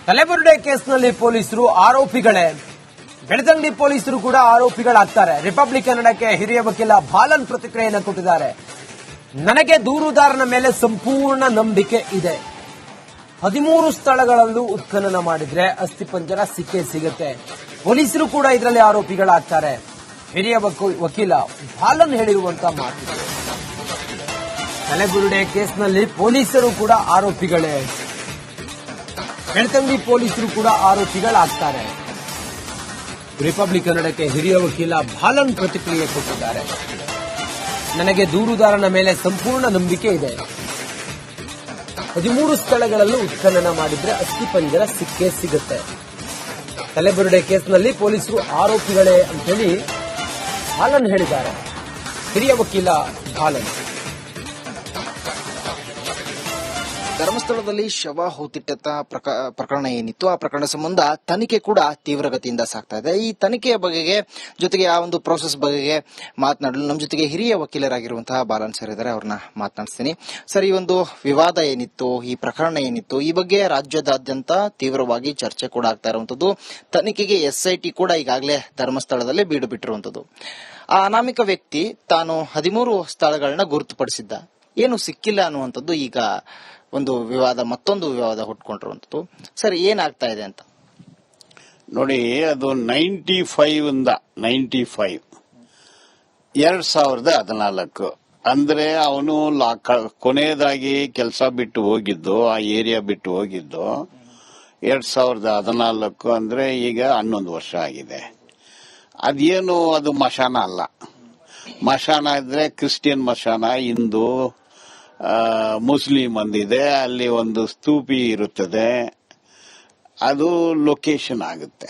ತಲೆಬುರುಡೆ ಕೇಸ್ನಲ್ಲಿ ಪೊಲೀಸರು ಆರೋಪಿಗಳೇ. ಬೆಳತಂಗಡಿ ಪೊಲೀಸರು ಕೂಡ ಆರೋಪಿಗಳಾಗ್ತಾರೆ. ರಿಪಬ್ಲಿಕ್ ಕನ್ನಡಕ್ಕೆ ಹಿರಿಯ ವಕೀಲ ಬಾಲನ್ ಪ್ರತಿಕ್ರಿಯೆಯನ್ನು ಕೊಟ್ಟಿದ್ದಾರೆ. ನನಗೆ ದೂರುದಾರನ ಮೇಲೆ ಸಂಪೂರ್ಣ ನಂಬಿಕೆ ಇದೆ. 13 ಸ್ಥಳಗಳಲ್ಲೂ ಉತ್ಖನನ ಮಾಡಿದ್ರೆ ಅಸ್ಥಿಪಂಜರ ಸಿಕ್ಕೇ ಸಿಗುತ್ತೆ. ಪೊಲೀಸರು ಕೂಡ ಇದರಲ್ಲಿ ಆರೋಪಿಗಳಾಗ್ತಾರೆ. ಹಿರಿಯ ವಕೀಲ ಬಾಲನ್ ಹೇಳಿರುವಂತಹ ಮಾತು. ತಲೆಬುರುಡೆ ಕೇಸ್ನಲ್ಲಿ ಪೊಲೀಸರು ಕೂಡ ಆರೋಪಿಗಳೇ. ಬೆಳತಂಗಡಿ ಪೊಲೀಸರು ಕೂಡ ಆರೋಪಿಗಳಾಗ್ತಾರೆ. ರಿಪಬ್ಲಿಕ್ ಕನ್ನಡಕ್ಕೆ ಹಿರಿಯ ವಕೀಲ ಬಾಲನ್ ಪ್ರತಿಕ್ರಿಯೆ ಕೊಟ್ಟಿದ್ದಾರೆ. ನನಗೆ ದೂರುದಾರನ ಮೇಲೆ ಸಂಪೂರ್ಣ ನಂಬಿಕೆ ಇದೆ. 13 ಸ್ಥಳಗಳಲ್ಲೂ ಉತ್ಖನನ ಮಾಡಿದ್ರೆ ಅಸ್ಥಿಪಂಜರ ಸಿಕ್ಕೇ ಸಿಗುತ್ತೆ. ತಲೆಬುರುಡೆ ಕೇಸ್ನಲ್ಲಿ ಪೊಲೀಸರು ಆರೋಪಿಗಳೇ ಅಂತೇಳಿ ಬಾಲನ್ ಹೇಳಿದ್ದಾರೆ. ಹಿರಿಯ ವಕೀಲ ಬಾಲನ್. ಧರ್ಮಸ್ಥಳದಲ್ಲಿ ಶವ ಹೂತಿಟ್ಟ ಪ್ರಕರಣ ಏನಿತ್ತು, ಆ ಪ್ರಕರಣ ಸಂಬಂಧ ತನಿಖೆ ಕೂಡ ತೀವ್ರಗತಿಯಿಂದ ಸಾಗ್ತಾ ಇದೆ. ಈ ತನಿಖೆಯ ಬಗೆಗೆ ಜೊತೆಗೆ ಆ ಒಂದು ಪ್ರೋಸೆಸ್ ಬಗೆಗೆ ಮಾತನಾಡಲು ನಮ್ಮ ಜೊತೆಗೆ ಹಿರಿಯ ವಕೀಲರಾಗಿರುವಂತಹ ಬಾಲನ್ ಸರ್ ಇದ್ದಾರೆ. ಅವ್ರನ್ನ ಮಾತನಾಡಿಸ್ತೀನಿ. ಸರ್, ಈ ಒಂದು ವಿವಾದ ಏನಿತ್ತು, ಈ ಪ್ರಕರಣ ಏನಿತ್ತು, ಈ ಬಗ್ಗೆ ರಾಜ್ಯದಾದ್ಯಂತ ತೀವ್ರವಾಗಿ ಚರ್ಚೆ ಕೂಡ ಆಗ್ತಾ ಇರುವಂತದ್ದು. ತನಿಖೆಗೆ SIT ಕೂಡ ಈಗಾಗಲೇ ಧರ್ಮಸ್ಥಳದಲ್ಲೇ ಬೀಡು ಬಿಟ್ಟಿರುವಂತದ್ದು. ಆ ಅನಾಮಿಕ ವ್ಯಕ್ತಿ ತಾನು 13 ಸ್ಥಳಗಳನ್ನ ಗುರುತುಪಡಿಸಿದ್ದ, ಏನು ಸಿಕ್ಕಿಲ್ಲ ಅನ್ನುವಂಥದ್ದು ಈಗ ಒಂದು ವಿವಾದ, ಮತ್ತೊಂದು ವಿವಾದ ಹುಟ್ಕೊಂಡಿರುವಂತದ್ದು. ಸರ್, ಏನಾಗ್ತಾ ಇದೆ ಅಂತ ನೋಡಿ. ಅದು 95 2014 ಅಂದ್ರೆ ಅವನು ಕೊನೆಯದಾಗಿ ಕೆಲಸ ಬಿಟ್ಟು ಹೋಗಿದ್ದು, ಆ ಏರಿಯಾ ಬಿಟ್ಟು ಹೋಗಿದ್ದು 2014 ಅಂದ್ರೆ ಈಗ 11 ವರ್ಷ ಆಗಿದೆ. ಅದೇನು ಅದು ಮಶಾನ ಅಲ್ಲ. ಮಶಾನ ಇದ್ರೆ ಕ್ರಿಶ್ಚಿಯನ್ ಮಶಾನ, ಹಿಂದೂ ಮುಸ್ಲಿಂ ಒಂದಿದೆ, ಅಲ್ಲಿ ಒಂದು ಸ್ತೂಪಿ ಇರುತ್ತದೆ. ಅದು ಲೊಕೇಶನ್ ಆಗುತ್ತೆ.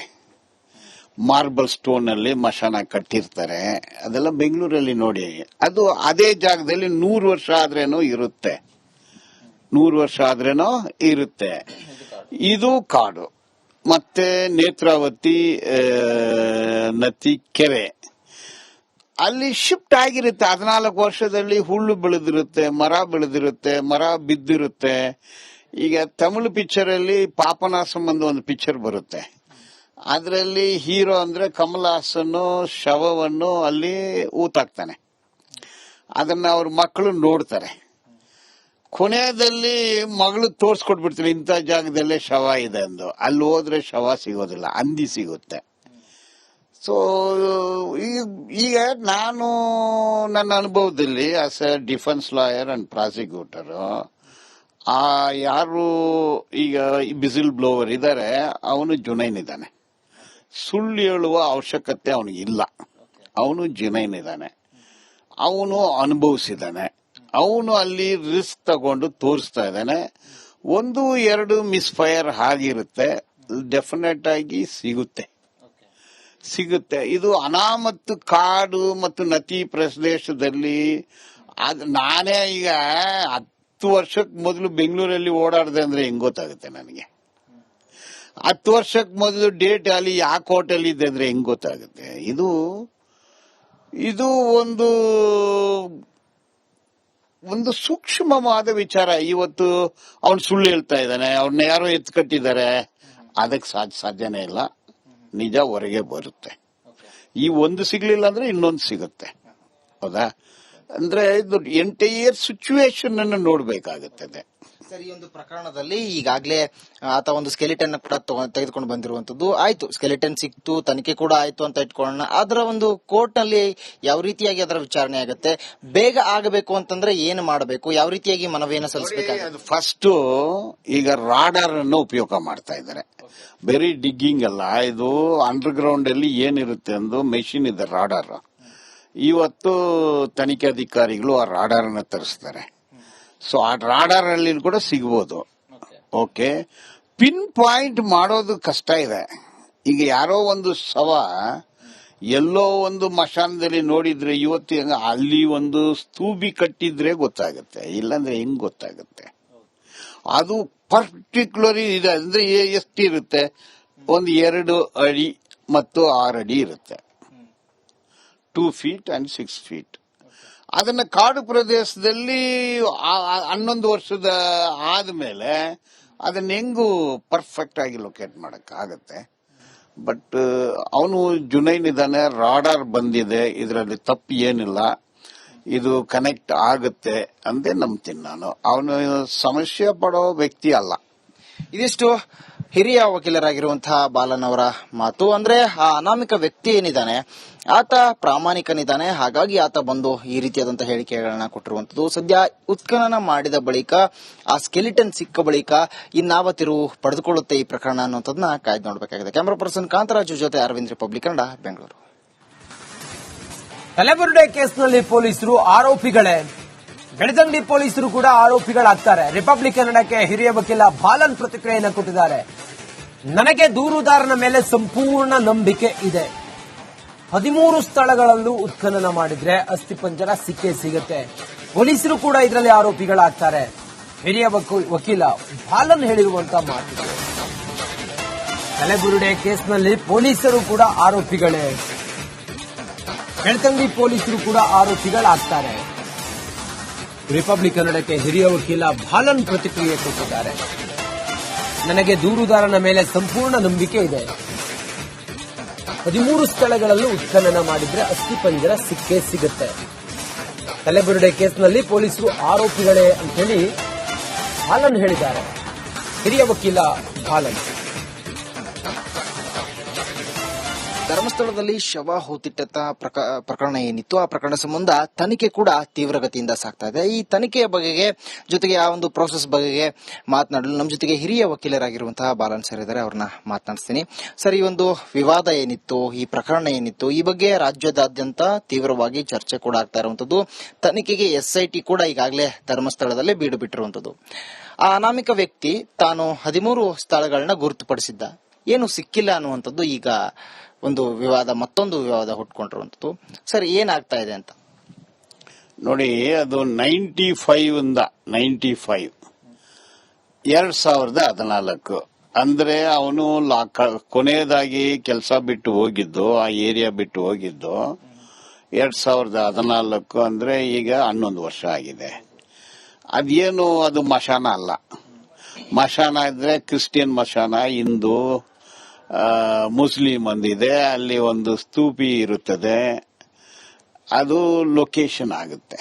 ಮಾರ್ಬಲ್ ಸ್ಟೋನ್ ಅಲ್ಲಿ ಮಶಾನ ಕಟ್ಟಿರ್ತಾರೆ. ಅದೆಲ್ಲ ಬೆಂಗಳೂರಲ್ಲಿ ನೋಡಿ. ಅದು ಅದೇ ಜಾಗದಲ್ಲಿ 100 ವರ್ಷ ಆದ್ರೇನೋ ಇರುತ್ತೆ. 100 ವರ್ಷ ಆದ್ರೇನೋ ಇರುತ್ತೆ. ಇದು ಕಾಡು. ಮತ್ತೆ ನೇತ್ರಾವತಿ ನದಿ ಕೆರೆ ಅಲ್ಲಿ ಶಿಫ್ಟ್ ಆಗಿರುತ್ತೆ. 14 ವರ್ಷದಲ್ಲಿ ಹುಲ್ಲು ಬೆಳೆದಿರುತ್ತೆ, ಮರ ಬೆಳೆದಿರುತ್ತೆ, ಮರ ಬಿದ್ದಿರುತ್ತೆ. ಈಗ ತಮಿಳು ಪಿಕ್ಚರ್ ಅಲ್ಲಿ ಪಾಪನಾಸಂ ಅಂತ ಒಂದು ಪಿಕ್ಚರ್ ಬರುತ್ತೆ. ಅದರಲ್ಲಿ ಹೀರೋ ಅಂದ್ರೆ ಕಮಲ್ ಹಾಸನ್ ಶವವನ್ನು ಅಲ್ಲಿ ಊತಾಕ್ತಾನೆ. ಅದನ್ನ ಅವ್ರ ಮಕ್ಕಳು ನೋಡ್ತಾರೆ. ಕೊನೆಯದಲ್ಲಿ ಮಗಳು ತೋರ್ಸ್ಕೊಟ್ಬಿಡ್ತಾರೆ, ಇಂಥ ಜಾಗದಲ್ಲೇ ಶವ ಇದೆ ಅಂದು. ಅಲ್ಲಿ ಹೋದ್ರೆ ಶವ ಸಿಗೋದಿಲ್ಲ, ಹಂದಿ ಸಿಗುತ್ತೆ. ಸೊ ಈಗ ನಾನು ನನ್ನ ಅನುಭವದಲ್ಲಿ as A defence lawyer and prosecutor, ಆ ಯಾರು ಈಗ ಬಿಸಿಲ್ ಬ್ಲೋವರ್ ಇದ್ದಾರೆ, ಅವನು ಜುನೈನ್ ಇದ್ದಾನೆ. ಸುಳ್ಳು ಹೇಳುವ ಅವಶ್ಯಕತೆ ಅವನಿಗಿಲ್ಲ. ಅವನು ಜುನೈನ್ ಇದ್ದಾನೆ, ಅವನು ಅನುಭವಿಸಿದ್ದಾನೆ, ಅವನು ಅಲ್ಲಿ ರಿಸ್ಕ್ ತಗೊಂಡು ತೋರಿಸ್ತಾ ಇದ್ದಾನೆ. 1-2 ಮಿಸ್ಫೈರ್ ಆಗಿರುತ್ತೆ, ಡೆಫಿನೆಟ್ ಆಗಿ ಸಿಗುತ್ತೆ. ಇದು ಅನಾಮತ್ತು ಕಾಡು ಮತ್ತು ನದಿ ಪ್ರದೇಶದಲ್ಲಿ. ನಾನೇ ಈಗ 10 ವರ್ಷಕ್ಕೆ ಮೊದಲು ಬೆಂಗಳೂರಲ್ಲಿ ಓಡಾಡಿದೆ ಅಂದ್ರೆ ಹೆಂಗ್ ಗೊತ್ತಾಗುತ್ತೆ ನನಗೆ? 10 ವರ್ಷಕ್ಕೆ ಮೊದಲು ಡೇಟ್ ಅಲ್ಲಿ ಯಾವ ಕೋರ್ಟಲ್ಲಿ ಇದೆ ಅಂದ್ರೆ ಹೆಂಗ್ ಗೊತ್ತಾಗುತ್ತೆ? ಇದು ಒಂದು ಸೂಕ್ಷ್ಮವಾದ ವಿಚಾರ. ಇವತ್ತು ಅವನು ಸುಳ್ಳು ಹೇಳ್ತಾ ಇದ್ದಾನೆ, ಅವ್ರನ್ನ ಯಾರೋ ಎತ್ಕಟ್ಟಿದ್ದಾರೆ, ಅದಕ್ಕೆ ಸಾಧ್ಯನೇ ಇಲ್ಲ. ನಿಜ ಹೊರಗೆ ಬರುತ್ತೆ. ಈ ಒಂದು ಸಿಗ್ಲಿಲ್ಲ ಅಂದ್ರೆ ಇನ್ನೊಂದು ಸಿಗುತ್ತೆ. ಹೌದಾ? ಅಂದ್ರೆ ಇದು ಎಂಟೈರ್ ಸಿಚುವೇಶನ್ ಅನ್ನು ನೋಡ್ಬೇಕಾಗುತ್ತದೆ. ಸರ್, ಈ ಒಂದು ಪ್ರಕರಣದಲ್ಲಿ ಈಗಾಗಲೇ ಆತ ಒಂದು ಸ್ಕೆಲಿಟನ್ ಕೂಡ ತೆಗೆದುಕೊಂಡು ಬಂದಿರುವಂತದ್ದು. ಆಯ್ತು, ಸ್ಕೆಲಿಟನ್ ಸಿಕ್ತು, ತನಿಖೆ ಕೂಡ ಆಯ್ತು ಅಂತ ಇಟ್ಕೊಳ್ಳೋಣ. ಅದರ ಒಂದು ಕೋರ್ಟ್ ನಲ್ಲಿ ಯಾವ ರೀತಿಯಾಗಿ ಅದರ ವಿಚಾರಣೆ ಆಗುತ್ತೆ? ಬೇಗ ಆಗಬೇಕು ಅಂತಂದ್ರೆ ಏನು ಮಾಡಬೇಕು? ಯಾವ ರೀತಿಯಾಗಿ ಮನವಿಯನ್ನು ಸಲ್ಲಿಸಬೇಕಾಗುತ್ತೆ? ಫಸ್ಟ್ ಈಗ ರಾಡಾರ್ ಅನ್ನು ಉಪಯೋಗ ಮಾಡ್ತಾ ಇದ್ದಾರೆ. ಬರೀ ಡಿಗ್ಗಿಂಗ್ ಅಲ್ಲ, ಇದು ಅಂಡರ್ ಗ್ರೌಂಡ್ ಅಲ್ಲಿ ಏನಿರುತ್ತೆ ಅಂದು ಮೆಷಿನ್ ಇದೆ, ರಾಡಾರ್. ಇವತ್ತು ತನಿಖೆ ಅಧಿಕಾರಿಗಳು ಆ ರಾಡಾರ್ ಅನ್ನು ತರಿಸ್ತಾರೆ. ಸೊ ಆ ರಾಡಾರ್ ಅಲ್ಲಿ ಕೂಡ ಸಿಗಬಹುದು. ಓಕೆ, ಪಿನ್ ಪಾಯಿಂಟ್ ಮಾಡೋದು ಕಷ್ಟ ಇದೆ. ಈಗ ಯಾರೋ ಒಂದು ಶವ ಎಲ್ಲೋ ಒಂದು ಮಶಾನದಲ್ಲಿ ನೋಡಿದ್ರೆ, ಇವತ್ತು ಅಲ್ಲಿ ಒಂದು ಸ್ತೂಬಿ ಕಟ್ಟಿದ್ರೆ ಗೊತ್ತಾಗುತ್ತೆ, ಇಲ್ಲಾಂದ್ರೆ ಹೆಂಗ್ ಗೊತ್ತಾಗುತ್ತೆ? ಅದು ಪರ್ಟಿಕ್ಯುಲರ್ ಇದೆ ಅಂದ್ರೆ ಎಷ್ಟಿರುತ್ತೆ? ಒಂದು 2 ಅಡಿ ಮತ್ತು 6 ಅಡಿ ಇರುತ್ತೆ. 2 feet and 6 feet. ಅದನ್ನ ಕಾಡು ಪ್ರದೇಶದಲ್ಲಿ 11 ವರ್ಷದ ಆದ್ಮೇಲೆ ಅದನ್ನ ಹೆಂಗೂ ಪರ್ಫೆಕ್ಟ್ ಆಗಿ ಲೊಕೇಟ್ ಮಾಡಕ್ ಆಗತ್ತೆ. ಬಟ್ ಅವನು ಜುನೈನ್ ಇದ್ದಾನೆ, ರಾಡಾರ್ ಬಂದಿದೆ, ಇದರಲ್ಲಿ ತಪ್ಪು ಏನಿಲ್ಲ, ಇದು ಕನೆಕ್ಟ್ ಆಗುತ್ತೆ ಅಂದೇ ನಂಬ್ತೀನಿ ನಾನು. ಅವನು ಸಮಸ್ಯೆ ಪಡೋ ವ್ಯಕ್ತಿ ಅಲ್ಲ. ಇದಿಷ್ಟು ಹಿರಿಯ ವಕೀಲರಾಗಿರುವಂತಹ ಬಾಲನ್ ಅವರ ಮಾತು. ಅಂದ್ರೆ ಆ ಅನಾಮಿಕ ವ್ಯಕ್ತಿ ಏನಿದ್ದಾನೆ ಆತ ಪ್ರಾಮಾಣಿಕನಿದ್ದಾನೆ, ಹಾಗಾಗಿ ಆತ ಬಂದು ಈ ರೀತಿಯಾದಂತಹ ಹೇಳಿಕೆಗಳನ್ನ ಕೊಟ್ಟಿರುವಂತದ್ದು. ಸದ್ಯ ಉತ್ಖನನ ಮಾಡಿದ ಬಳಿಕ ಆ ಸ್ಕೆಲಿಟನ್ ಸಿಕ್ಕ ಬಳಿಕ ಇನ್ನಾವ ತಿರುವು ಪಡೆದುಕೊಳ್ಳುತ್ತೆ ಈ ಪ್ರಕರಣ ಅನ್ನುವಂಥದ್ದನ್ನ ಕಾಯ್ದು ನೋಡಬೇಕಾಗಿದೆ. ಕ್ಯಾಮರಾ ಪರ್ಸನ್ ಕಾಂತರಾಜು ಜೊತೆ ಅರವಿಂದ್, ರಿಪಬ್ಲಿಕ್ ಕನ್ನಡ, ಬೆಂಗಳೂರು. ಕಲಬುರಗಿ ಕೇಸ್ನಲ್ಲಿ ಪೊಲೀಸರು ಆರೋಪಿಗಳೇ, ಬೆಳದಂಡಿ ಪೊಲೀಸರು ಕೂಡ ಆರೋಪಿಗಳಾಗ್ತಾರೆ. ರಿಪಬ್ಲಿಕ್ ಕನ್ನಡಕ್ಕೆ ಹಿರಿಯ ವಕೀಲ ಬಾಲನ್ ಪ್ರತಿಕ್ರಿಯೆಯನ್ನು ಕೊಟ್ಟಿದ್ದಾರೆ. ನನಗೆ ದೂರುದಾರನ ಮೇಲೆ ಸಂಪೂರ್ಣ ನಂಬಿಕೆ ಇದೆ. 13 ಸ್ಥಳಗಳಲ್ಲೂ ಉತ್ಖನನ ಮಾಡಿದ್ರೆ ಅಸ್ಥಿಪಂಜರ ಸಿಕ್ಕೇ ಸಿಗುತ್ತೆ. ಪೊಲೀಸರು ಕೂಡ ಇದರಲ್ಲಿ ಆರೋಪಿಗಳಾಗ್ತಾರೆ. ಹಿರಿಯ ವಕೀಲ ಬಾಲನ್ ಹೇಳಿರುವಂತಹ ಮಾತು. ಕಲಬುರಗಿ ಕೇಸ್ನಲ್ಲಿ ಪೊಲೀಸರು ಕೂಡ ಆರೋಪಿಗಳೇ, ಬೆಳ್ತಂಗಡಿ ಪೊಲೀಸರು ಕೂಡ ಆರೋಪಿಗಳಾಗ್ತಾರೆ. ರಿಪಬ್ಲಿಕ್ ಕನ್ನಡಕ್ಕೆ ಹಿರಿಯ ವಕೀಲ ಬಾಲನ್ ಪ್ರತಿಕ್ರಿಯೆ ಕೊಟ್ಟಿದ್ದಾರೆ. ನನಗೆ ದೂರುದಾರನ ಮೇಲೆ ಸಂಪೂರ್ಣ ನಂಬಿಕೆ ಇದೆ. 13 ಸ್ಥಳಗಳಲ್ಲೂ ಉತ್ಖನನ ಮಾಡಿದ್ರೆ ಅಸ್ಥಿಪಂಜರ ಸಿಕ್ಕೇ ಸಿಗುತ್ತೆ. ಕಲಬುರಗಿ ಕೇಸ್ನಲ್ಲಿ ಪೊಲೀಸರು ಆರೋಪಿಗಳೇ ಅಂತೇಳಿ ಬಾಲನ್ ಹೇಳಿದ್ದಾರೆ. ಹಿರಿಯ ವಕೀಲ ಬಾಲನ್. ಧರ್ಮಸ್ಥಳದಲ್ಲಿ ಶವ ಹೂತಿಟ್ಟ ಪ್ರಕರಣ ಏನಿತ್ತು ಆ ಪ್ರಕರಣ ಸಂಬಂಧ ತನಿಖೆ ಕೂಡ ತೀವ್ರಗತಿಯಿಂದ ಸಾಗ್ತಾ ಇದೆ. ಈ ತನಿಖೆಯ ಬಗೆಗೆ ಜೊತೆಗೆ ಆ ಒಂದು ಪ್ರೋಸೆಸ್ ಬಗೆಗೆ ಮಾತನಾಡಲು ನಮ್ಮ ಜೊತೆಗೆ ಹಿರಿಯ ವಕೀಲರಾಗಿರುವಂತಹ ಬಾಲನ್ ಸರ್ ಇದ್ದಾರೆ. ಅವ್ರನ್ನ ಮಾತನಾಡಿಸ್ತೀನಿ. ಸರ್, ಈ ಒಂದು ವಿವಾದ ಏನಿತ್ತು, ಈ ಪ್ರಕರಣ ಏನಿತ್ತು, ಈ ಬಗ್ಗೆ ರಾಜ್ಯದಾದ್ಯಂತ ತೀವ್ರವಾಗಿ ಚರ್ಚೆ ಕೂಡ ಆಗ್ತಾ ಇರುವಂತದ್ದು. ತನಿಖೆಗೆ SIT ಕೂಡ ಈಗಾಗಲೇ ಧರ್ಮಸ್ಥಳದಲ್ಲೇ ಬೀಡು ಬಿಟ್ಟಿರುವಂತದ್ದು. ಆ ಅನಾಮಿಕ ವ್ಯಕ್ತಿ ತಾನು 13 ಸ್ಥಳಗಳನ್ನ ಗುರುತುಪಡಿಸಿದ್ದ, ಏನು ಸಿಕ್ಕಿಲ್ಲ ಅನ್ನುವಂಥದ್ದು ಈಗ ಒಂದು ವಿವಾದ, ಮತ್ತೊಂದು ವಿವಾದ ಹುಟ್ಕೊಂಡಿರುವಂತದ್ದು. ಸರ್, ಏನಾಗ್ತಾ ಇದೆ ಅಂತ ನೋಡಿ. ಅದು 95 2014 ಅಂದ್ರೆ ಅವನು ಕೊನೆಯದಾಗಿ ಕೆಲಸ ಬಿಟ್ಟು ಹೋಗಿದ್ದು, ಆ ಏರಿಯಾ ಬಿಟ್ಟು ಹೋಗಿದ್ದು 2014 ಅಂದ್ರೆ ಈಗ 11 ವರ್ಷ ಆಗಿದೆ. ಅದೇನು ಅದು ಮಶಾನ ಅಲ್ಲ. ಮಶಾನ ಇದ್ರೆ ಕ್ರಿಶ್ಚಿಯನ್ ಮಶಾನ, ಹಿಂದೂ, ಮುಸ್ಲಿಂ ಒಂದಿದೆ, ಅಲ್ಲಿ ಒಂದು ಸ್ತೂಪಿ ಇರುತ್ತದೆ, ಅದು ಲೊಕೇಶನ್ ಆಗುತ್ತೆ.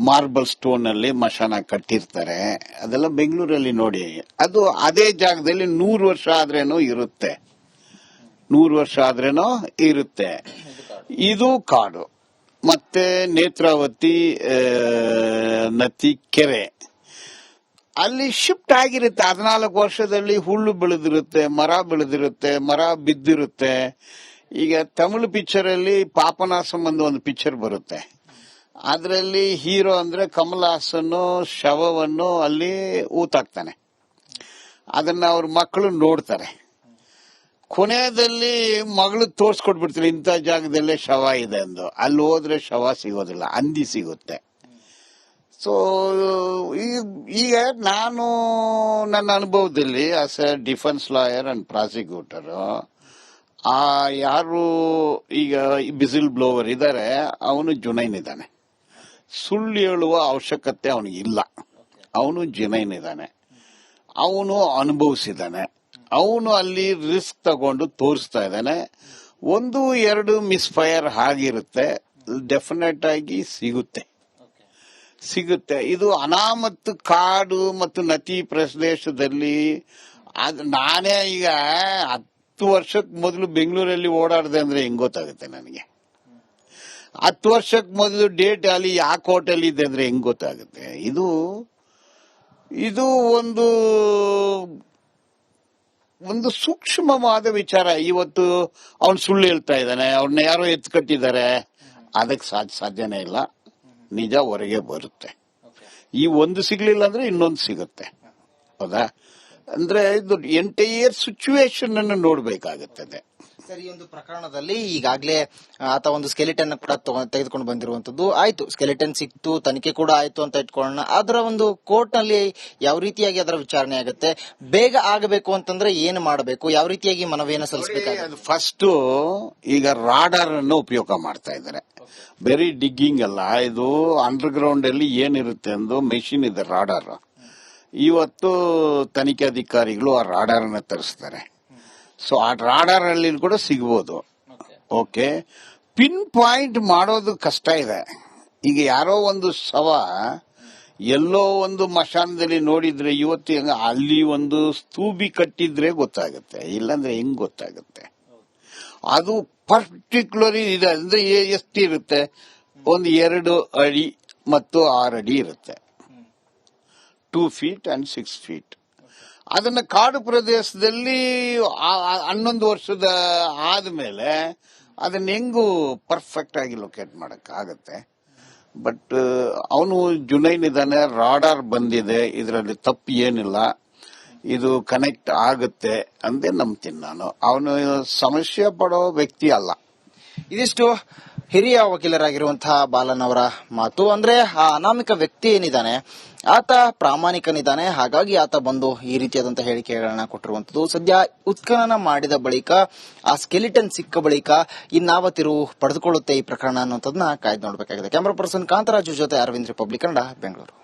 ಮಾರ್ಬಲ್ ಸ್ಟೋನ್ ಅಲ್ಲಿ ಮಶಾನ ಕಟ್ಟಿರ್ತಾರೆ. ಅದೆಲ್ಲ ಬೆಂಗಳೂರಲ್ಲಿ ನೋಡಿ. ಅದು ಅದೇ ಜಾಗದಲ್ಲಿ 100 ವರ್ಷ ಆದ್ರೇನೋ ಇರುತ್ತೆ, 100 ವರ್ಷ ಆದ್ರೇನೋ ಇರುತ್ತೆ. ಇದು ಕಾಡು. ಮತ್ತೆ ನೇತ್ರಾವತಿ ನದಿ ಕೆರೆ ಅಲ್ಲಿ ಶಿಫ್ಟ್ ಆಗಿರುತ್ತೆ. 14 ವರ್ಷದಲ್ಲಿ ಹುಲ್ಲು ಬೆಳೆದಿರುತ್ತೆ, ಮರ ಬೆಳೆದಿರುತ್ತೆ, ಮರ ಬಿದ್ದಿರುತ್ತೆ. ಈಗ ತಮಿಳು ಪಿಕ್ಚರ್ ಅಲ್ಲಿ ಪಾಪನಾಸಂ ಅಂತ ಒಂದು ಪಿಕ್ಚರ್ ಬರುತ್ತೆ. ಅದರಲ್ಲಿ ಹೀರೋ ಅಂದ್ರೆ ಕಮಲ್ ಹಾಸನ್ ಶವವನ್ನು ಅಲ್ಲಿ ಊತಾಕ್ತಾನೆ. ಅದನ್ನ ಅವ್ರ ಮಕ್ಕಳು ನೋಡ್ತಾರೆ. ಕೊನೆಯಲ್ಲಿ ಮಗಳು ತೋರ್ಸ್ಕೊಟ್ಬಿಡ್ತಾರೆ, ಇಂಥ ಜಾಗದಲ್ಲೇ ಶವ ಇದೆ ಅಂದು. ಅಲ್ಲಿ ಹೋದ್ರೆ ಶವ ಸಿಗೋದಿಲ್ಲ, ಹಂದಿ ಸಿಗುತ್ತೆ. ಸೊ ಈಗ ನಾನು ನನ್ನ ಅನುಭವದಲ್ಲಿ as A defence lawyer and prosecutor, ಆ ಯಾರು ಈಗ ಬಿಸಿಲ್ ಬ್ಲೋವರ್ ಇದ್ದಾರೆ, ಅವನು ಜುನೈನ್ ಇದ್ದಾನೆ. ಸುಳ್ಳು ಹೇಳುವ ಅವಶ್ಯಕತೆ ಅವನಿಗೆ ಇಲ್ಲ. ಅವನು ಜುನೈನ್ ಇದ್ದಾನೆ, ಅವನು ಅನುಭವಿಸಿದ್ದಾನೆ, ಅವನು ಅಲ್ಲಿ ರಿಸ್ಕ್ ತಗೊಂಡು ತೋರಿಸ್ತಾ ಇದ್ದಾನೆ. 1-2 ಮಿಸ್ಫೈರ್ ಆಗಿರುತ್ತೆ, ಡೆಫಿನೆಟ್ ಆಗಿ ಸಿಗುತ್ತೆ. ಇದು ಅನಾಮತ್ ಕಾಡು ಮತ್ತು ನದಿ ಪ್ರದೇಶದಲ್ಲಿ. ನಾನೇ ಈಗ 10 ವರ್ಷಕ್ಕೆ ಮೊದಲು ಬೆಂಗಳೂರಲ್ಲಿ ಓಡಾಡಿದೆ ಅಂದ್ರೆ ಹೆಂಗ್ ಗೊತ್ತಾಗುತ್ತೆ ನನಗೆ? 10 ವರ್ಷಕ್ಕೆ ಮೊದಲು ಡೇಟ್ ಅಲ್ಲಿ ಯಾವ ಕೋರ್ಟಲ್ಲಿ ಇದೆ ಅಂದ್ರೆ ಹೆಂಗ್ ಗೊತ್ತಾಗುತ್ತೆ? ಇದು ಒಂದು ಸೂಕ್ಷ್ಮವಾದ ವಿಚಾರ. ಇವತ್ತು ಅವನು ಸುಳ್ಳು ಹೇಳ್ತಾ ಇದ್ದಾನೆ, ಅವ್ರನ್ನ ಯಾರೋ ಎತ್ಕಟ್ಟಿದ್ದಾರೆ, ಅದಕ್ಕೆ ಸಾಧ್ಯನೇ ಇಲ್ಲ. ನಿಜ ಹೊರಗೆ ಬರುತ್ತೆ. ಈ ಒಂದು ಸಿಗ್ಲಿಲ್ಲ ಅಂದ್ರೆ ಇನ್ನೊಂದು ಸಿಗುತ್ತೆ. ಹೌದಾ? ಅಂದ್ರೆ ಇದು ಎಂಟೈರ್ ಸಿಚುವೇಶನ್ ಅನ್ನು ನೋಡ್ಬೇಕಾಗುತ್ತದೆ. ಸರ್, ಈ ಒಂದು ಪ್ರಕರಣದಲ್ಲಿ ಈಗಾಗಲೇ ಆತ ಒಂದು ಸ್ಕೆಲಿಟನ್ ಕೂಡ ತೆಗೆದುಕೊಂಡು ಬಂದಿರುವಂತದ್ದು. ಆಯ್ತು, ಸ್ಕೆಲಿಟನ್ ಸಿಕ್ತು, ತನಿಖೆ ಕೂಡ ಆಯ್ತು ಅಂತ ಇಟ್ಕೊಳ್ಳೋಣ. ಅದರ ಒಂದು ಕೋರ್ಟ್ ನಲ್ಲಿ ಯಾವ ರೀತಿಯಾಗಿ ಅದರ ವಿಚಾರಣೆ ಆಗುತ್ತೆ, ಬೇಗ ಆಗಬೇಕು ಅಂತಂದ್ರೆ ಏನು ಮಾಡಬೇಕು, ಯಾವ ರೀತಿಯಾಗಿ ಮನವಿಯನ್ನು ಸಲ್ಲಿಸಬೇಕಾಗುತ್ತೆ? ಫಸ್ಟ್ ಈಗ ರಾಡಾರ್ ಅನ್ನು ಉಪಯೋಗ ಮಾಡ್ತಾ ಇದ್ದಾರೆ. ಬರೀ ಡಿಗ್ಗಿಂಗ್ ಅಲ್ಲ, ಇದು ಅಂಡರ್ ಗ್ರೌಂಡ್ ಅಲ್ಲಿ ಏನಿರುತ್ತೆ ಅಂದು ಮೆಷಿನ್ ಇದೆ, ರಾಡಾರ್. ಇವತ್ತು ತನಿಖೆ ಅಧಿಕಾರಿಗಳು ಆ ರಾಡಾರ್ನ ತರಿಸ್ತಾರೆ. ಸೊ ಆ ರಾಡಾರ್ ಅಲ್ಲಿ ಕೂಡ ಸಿಗ್ಬೋದು. ಓಕೆ, ಪಿನ್ ಪಾಯಿಂಟ್ ಮಾಡೋದು ಕಷ್ಟ ಇದೆ. ಈಗ ಯಾರೋ ಒಂದು ಶವ ಎಲ್ಲೋ ಒಂದು ಮಶಾನದಲ್ಲಿ ನೋಡಿದ್ರೆ ಇವತ್ತು ಅಲ್ಲಿ ಒಂದು ಸ್ತೂಬಿ ಕಟ್ಟಿದ್ರೆ ಗೊತ್ತಾಗುತ್ತೆ, ಇಲ್ಲಾಂದ್ರೆ ಹೆಂಗ್ ಗೊತ್ತಾಗುತ್ತೆ? ಅದು ಪರ್ಟಿಕ್ಯುಲರ್ ಇದೆ ಅಂದ್ರೆ ಎಷ್ಟಿರುತ್ತೆ? ಒಂದು 2 ಅಡಿ ಮತ್ತು 6 ಅಡಿ ಇರುತ್ತೆ, 2 feet and 6 feet. ಅದನ್ನ ಕಾಡು ಪ್ರದೇಶದಲ್ಲಿ 11 ವರ್ಷದ ಆದ್ಮೇಲೆ ಅದನ್ನ ಹೆಂಗು ಪರ್ಫೆಕ್ಟ್ ಆಗಿ ಲೊಕೇಟ್ ಮಾಡಕ್ ಆಗತ್ತೆ. ಬಟ್ ಅವನು ಜುನೈನ್ ಇದ್ದಾನೆ, ರಾಡಾರ್ ಬಂದಿದೆ, ಇದರಲ್ಲಿ ತಪ್ಪು ಏನಿಲ್ಲ, ಇದು ಕನೆಕ್ಟ್ ಆಗುತ್ತೆ ಅಂದೇ ನಂಬ್ತೀನಿ ನಾನು. ಅವನು ಸಮಸ್ಯೆ ಪಡೋ ವ್ಯಕ್ತಿ ಅಲ್ಲ. ಇದಿಷ್ಟು ಹಿರಿಯ ವಕೀಲರಾಗಿರುವಂತಹ ಬಾಲನ್ ಅವರ ಮಾತು. ಅಂದ್ರೆ ಆ ಅನಾಮಿಕ ವ್ಯಕ್ತಿ ಏನಿದ್ದಾನೆ ಆತ ಪ್ರಾಮಾಣಿಕನಿದ್ದಾನೆ, ಹಾಗಾಗಿ ಆತ ಬಂದು ಈ ರೀತಿಯಾದಂತಹ ಹೇಳಿಕೆಗಳನ್ನ ಕೊಟ್ಟಿರುವಂತದ್ದು. ಸದ್ಯ ಉತ್ಖನನ ಮಾಡಿದ ಬಳಿಕ ಆ ಸ್ಕೆಲಿಟನ್ ಸಿಕ್ಕ ಬಳಿಕ ಇನ್ನಾವ ತಿರುವು ಪಡೆದುಕೊಳ್ಳುತ್ತೆ ಈ ಪ್ರಕರಣ ಅನ್ನುವಂಥದ್ದನ್ನ ಕಾಯ್ದು ನೋಡಬೇಕಾಗಿದೆ. ಕ್ಯಾಮರಾ ಪರ್ಸನ್ ಕಾಂತರಾಜು ಜೊತೆ ಅರವಿಂದ್, ರಿಪಬ್ಲಿಕ್ ಕನ್ನಡ, ಬೆಂಗಳೂರು.